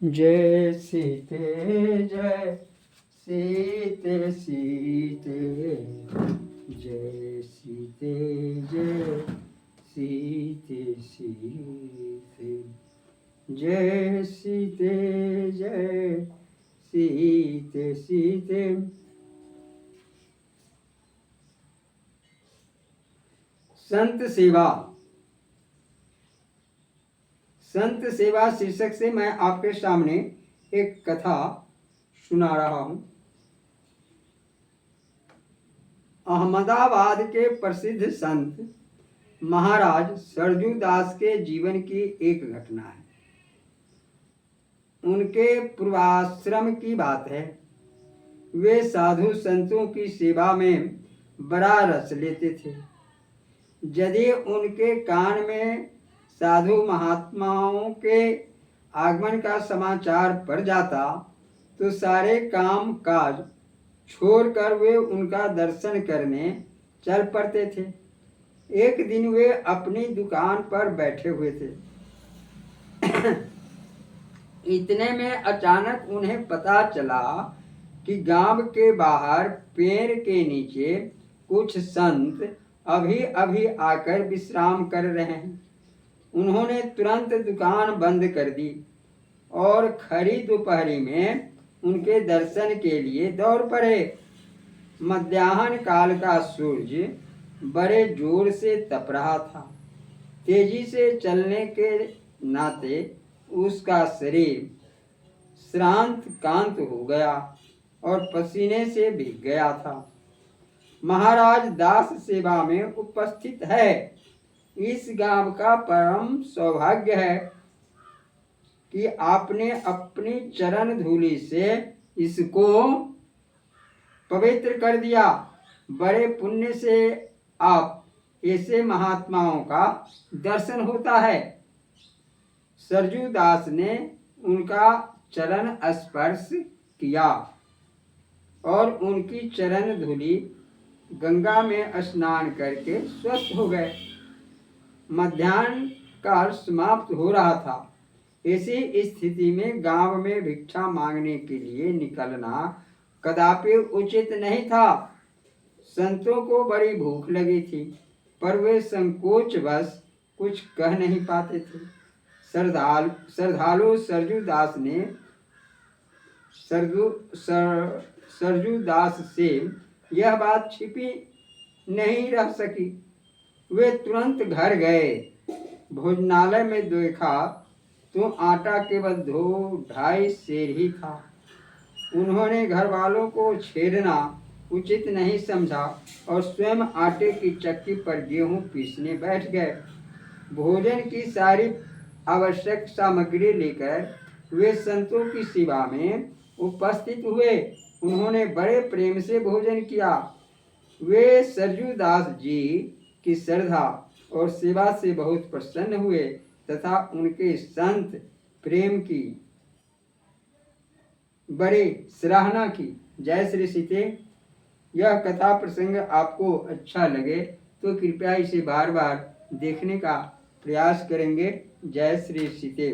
जय सीते जय सीते सीते, जय सीते जय सीते सीते, जय सीते जय सीते सीते। संत सेवा। संत सेवा शीर्षक से मैं आपके सामने एक कथा सुना रहा हूं। अहमदाबाद के प्रसिद्ध संत महाराज सरजू दास के जीवन की एक घटना है। उनके पूर्वाश्रम की बात है। वे साधु संतों की सेवा में बड़ा रस लेते थे। यदि उनके कान में साधु महात्माओं के आगमन का समाचार पड़ जाता तो सारे काम काज छोड़कर वे उनका दर्शन करने चल पड़ते थे। एक दिन वे अपनी दुकान पर बैठे हुए थे। इतने में अचानक उन्हें पता चला कि गांव के बाहर पेड़ के नीचे कुछ संत अभी अभी आकर विश्राम कर रहे हैं। उन्होंने तुरंत दुकान बंद कर दी और खड़ी दोपहरी में उनके दर्शन के लिए दौड़ पड़े। मध्याह्न काल का सूरज बड़े जोर से तप रहा था। तेजी से चलने के नाते उसका शरीर श्रांत कांत हो गया और पसीने से भीग गया था। महाराज दास सेवा में उपस्थित है। इस गांव का परम सौभाग्य है कि आपने अपनी चरण धूलि से इसको पवित्र कर दिया। बड़े पुण्य से आप ऐसे महात्माओं का दर्शन होता है। सरजू दास ने उनका चरण स्पर्श किया और उनकी चरण धूलि गंगा में स्नान करके स्वस्थ हो गए। मध्याह्न काल समाप्त हो रहा था। ऐसी स्थिति में गांव में भिक्षा मांगने के लिए निकलना कदापि उचित नहीं था। संतों को बड़ी भूख लगी थी पर वे संकोचवश कुछ कह नहीं पाते थे। श्रद्धालु सरजू दास ने सरजू दास से यह बात छिपी नहीं रह सकी। वे तुरंत घर गए। भोजनालय में देखा तो आटा केवल 2-2.5 सेर ही था। उन्होंने घर वालों को छेड़ना उचित नहीं समझा और स्वयं आटे की चक्की पर गेहूं पीसने बैठ गए। भोजन की सारी आवश्यक सामग्री लेकर वे संतों की सेवा में उपस्थित हुए। उन्होंने बड़े प्रेम से भोजन किया। वे सरजू दास जी की श्रद्धा और सेवा से बहुत प्रसन्न हुए तथा उनके संत प्रेम की बड़ी सराहना की। जय श्री सीते। यह कथा प्रसंग आपको अच्छा लगे तो कृपया इसे बार बार देखने का प्रयास करेंगे। जय श्री सीते।